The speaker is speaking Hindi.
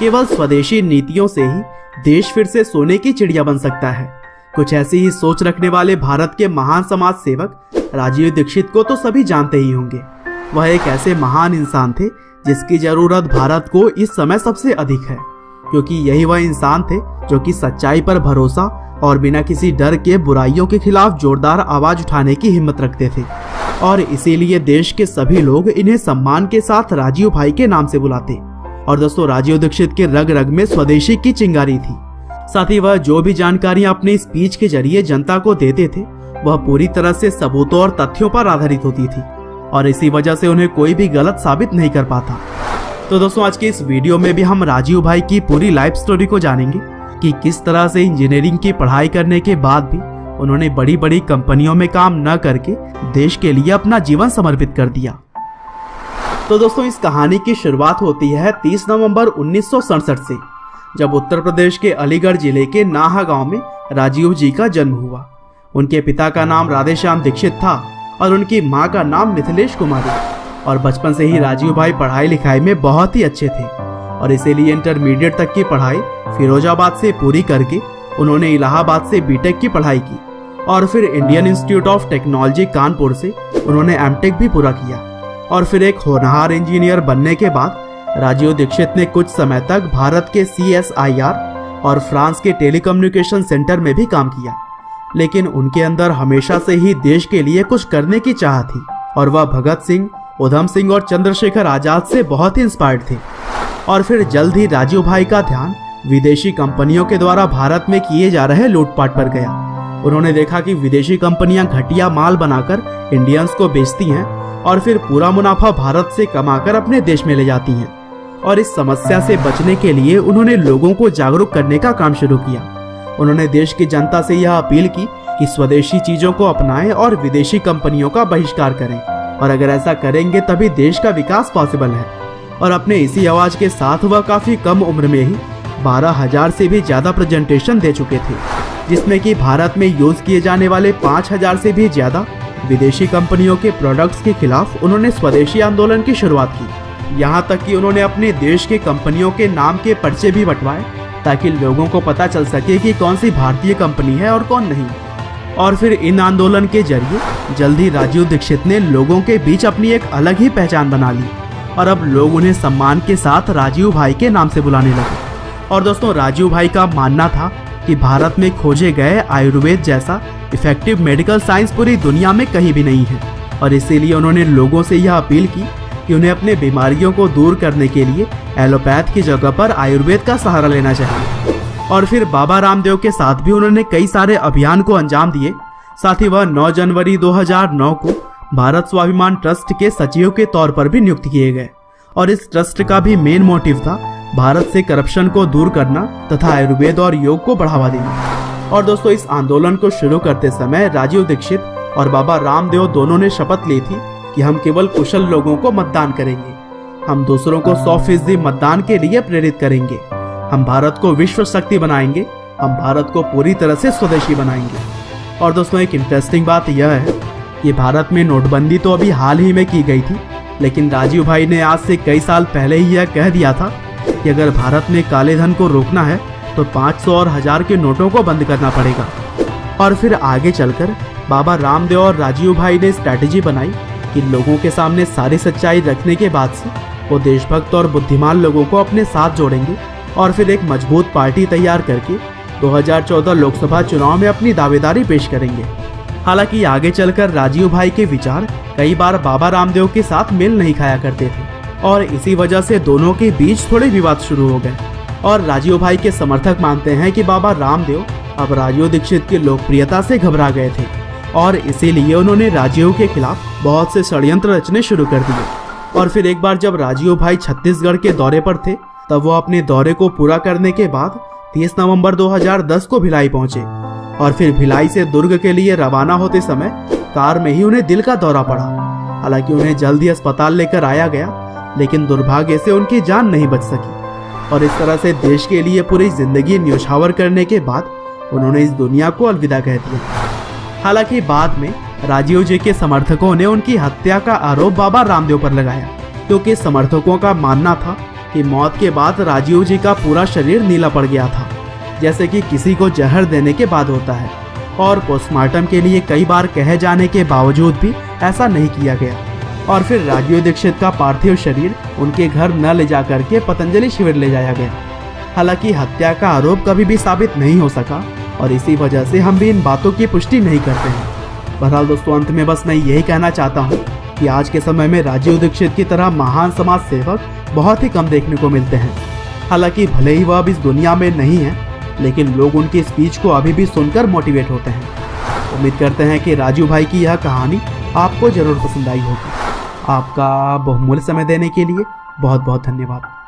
केवल स्वदेशी नीतियों से ही देश फिर से सोने की चिड़िया बन सकता है। कुछ ऐसी ही सोच रखने वाले भारत के महान समाज सेवक राजीव दीक्षित को तो सभी जानते ही होंगे। वह एक ऐसे महान इंसान थे जिसकी जरूरत भारत को इस समय सबसे अधिक है, क्योंकि यही वह इंसान थे जो कि सच्चाई पर भरोसा और बिना किसी डर के बुराइयों के खिलाफ जोरदार आवाज उठाने की हिम्मत रखते थे। और इसीलिए देश के सभी लोग इन्हें सम्मान के साथ राजीव भाई के नाम से बुलाते। और दोस्तों, राजीव दीक्षित के रग रग में स्वदेशी की चिंगारी थी। साथ ही वह जो भी जानकारियां अपनी स्पीच के जरिए जनता को देते थे वह पूरी तरह से सबूतों और तथ्यों पर आधारित होती थी, और इसी वजह से उन्हें कोई भी गलत साबित नहीं कर पाता। तो दोस्तों, आज के इस वीडियो में भी हम राजीव भाई की पूरी लाइफ स्टोरी को जानेंगे कि किस तरह से इंजीनियरिंग की पढ़ाई करने के बाद भी उन्होंने बड़ी बड़ी कंपनियों में काम न करके देश के लिए अपना जीवन समर्पित कर दिया। तो दोस्तों, इस कहानी की शुरुआत होती है 30 नवंबर 1967 से, जब उत्तर प्रदेश के अलीगढ़ जिले के नाहा गांव में राजीव जी का जन्म हुआ। उनके पिता का नाम राधेश्याम दीक्षित था और उनकी मां का नाम मिथिलेश कुमारी। और बचपन से ही राजीव भाई पढ़ाई लिखाई में बहुत ही अच्छे थे, और इसीलिए इंटरमीडिएट तक की पढ़ाई फिरोजाबाद से पूरी करके उन्होंने इलाहाबाद से बीटेक की पढ़ाई की, और फिर Indian institute of technology Kanpur से उन्होंने एमटेक भी पूरा किया। और फिर एक होनहार इंजीनियर बनने के बाद राजीव दीक्षित ने कुछ समय तक भारत के CSIR और फ्रांस के टेलीकम्युनिकेशन सेंटर में भी काम किया। लेकिन उनके अंदर हमेशा से ही देश के लिए कुछ करने की चाह थी, और वह भगत सिंह, उधम सिंह और चंद्रशेखर आजाद से बहुत ही इंस्पायर्ड थे। और फिर जल्द ही राजीव भाई का ध्यान विदेशी कंपनियों के द्वारा भारत में किए जा रहे लूटपाट पर गया। उन्होंने देखा कि विदेशी कंपनियां घटिया माल बनाकर इंडियंस को बेचती हैं और फिर पूरा मुनाफा भारत से कमाकर अपने देश में ले जाती हैं। और इस समस्या से बचने के लिए उन्होंने लोगों को जागरूक करने का काम शुरू किया। उन्होंने देश की जनता से यह अपील की कि स्वदेशी चीजों को अपनाएं और विदेशी कंपनियों का बहिष्कार करें, और अगर ऐसा करेंगे तभी देश का विकास पॉसिबल है। और अपने इसी आवाज के साथ वह काफी कम उम्र में ही 12,000 से भी ज्यादा प्रेजेंटेशन दे चुके थे, जिसमें कि भारत में यूज किए जाने वाले 5,000 से भी ज्यादा विदेशी कंपनियों के प्रोडक्ट्स के खिलाफ उन्होंने स्वदेशी आंदोलन की शुरुआत की। यहाँ तक कि उन्होंने अपने देश के कंपनियों के नाम के पर्चे भी बंटवाए, ताकि लोगों को पता चल सके कि कौन सी भारतीय कंपनी है और कौन नहीं। और फिर इन आंदोलन के जरिए जल्दी राजीव दीक्षित ने लोगों के बीच अपनी एक अलग ही पहचान बना ली, और अब लोग उन्हें सम्मान के साथ राजीव भाई के नाम से बुलाने लगे। और दोस्तों, राजीव भाई का मानना था कि भारत में खोजे गए आयुर्वेद जैसा इफेक्टिव मेडिकल साइंस पूरी दुनिया में कहीं भी नहीं है, और इसीलिए उन्होंने लोगों से यह अपील की कि उन्हें अपने बीमारियों को दूर करने के लिए एलोपैथ की जगह पर आयुर्वेद का सहारा लेना चाहिए। और फिर बाबा रामदेव के साथ भी उन्होंने कई सारे अभियान को अंजाम दिए। साथ ही वह 9 जनवरी 2009 को भारत स्वाभिमान ट्रस्ट के सचिव के तौर पर भी नियुक्त किए गए, और इस ट्रस्ट का भी मेन मोटिव था भारत से करप्शन को दूर करना तथा आयुर्वेद और योग को बढ़ावा देना। और दोस्तों, इस आंदोलन को शुरू करते समय राजीव दीक्षित और बाबा रामदेव दोनों ने शपथ ली थी कि हम केवल कुशल लोगों को मतदान करेंगे, हम दूसरों को 100% मतदान के लिए प्रेरित करेंगे, हम भारत को विश्व शक्ति बनाएंगे, हम भारत को पूरी तरह से स्वदेशी बनाएंगे। और दोस्तों, एक इंटरेस्टिंग बात यह है कि भारत में नोटबंदी तो अभी हाल ही में की गई थी, लेकिन राजीव भाई ने आज से कई साल पहले ही यह कह दिया था कि अगर भारत में काले धन को रोकना है तो 500 और 1000 के नोटों को बंद करना पड़ेगा। और फिर आगे चलकर बाबा रामदेव और राजीव भाई ने स्ट्रैटेजी बनाई कि लोगों के सामने सारी सच्चाई रखने के बाद से वो देशभक्त और बुद्धिमान लोगों को अपने साथ जोड़ेंगे, और फिर एक मजबूत पार्टी तैयार करके 2014 लोकसभा चुनाव में अपनी दावेदारी पेश करेंगे। हालांकि आगे चलकर राजीव भाई के विचार कई बार बाबा रामदेव के साथ मेल नहीं खाया करते थे, और इसी वजह से दोनों के बीच थोड़े विवाद शुरू हो गए। और राजीव भाई के समर्थक मानते हैं कि बाबा रामदेव अब राजीव दीक्षित की लोकप्रियता से घबरा गए थे, और इसीलिए उन्होंने राजीव के खिलाफ बहुत से षड्यंत्र रचने शुरू कर दिए। और फिर एक बार जब राजीव भाई छत्तीसगढ़ के दौरे पर थे, तब वो अपने दौरे को पूरा करने के बाद 30 नवंबर 2010 को भिलाई पहुंचे, और फिर भिलाई से दुर्ग के लिए रवाना होते समय कार में ही उन्हें दिल का दौरा पड़ा। हालांकि उन्हें जल्द ही अस्पताल लेकर आया गया, लेकिन दुर्भाग्य से उनकी जान नहीं बच सकी। और इस तरह से देश के लिए पूरी जिंदगी न्योछावर करने के बाद उन्होंने इस दुनिया को अलविदा कह दिया। हालांकि बाद में राजीव जी के समर्थकों ने उनकी हत्या का आरोप बाबा रामदेव पर लगाया, क्योंकि समर्थकों का मानना था कि मौत के बाद राजीव जी का पूरा शरीर नीला पड़ गया था, जैसे कि किसी को जहर देने के बाद होता है, और पोस्टमार्टम के लिए कई बार कहे जाने के बावजूद भी ऐसा नहीं किया गया। और फिर राजीव दीक्षित का पार्थिव शरीर उनके घर न ले जाकर के पतंजलि शिविर ले जाया गया। हालांकि हत्या का आरोप कभी भी साबित नहीं हो सका और इसी वजह से हम भी इन बातों की पुष्टि नहीं करते हैं। बहरहाल दोस्तों, अंत में बस मैं यही कहना चाहता हूँ कि आज के समय में राजीव दीक्षित की तरह महान समाज सेवक बहुत ही कम देखने को मिलते हैं। हालांकि भले ही वह अब इस दुनिया में नहीं है, लेकिन लोग उनकी स्पीच को अभी भी सुनकर मोटिवेट होते हैं। उम्मीद करते हैं कि राजू भाई की यह कहानी आपको जरूर पसंद आई होगी। आपका बहुमूल्य समय देने के लिए बहुत बहुत धन्यवाद।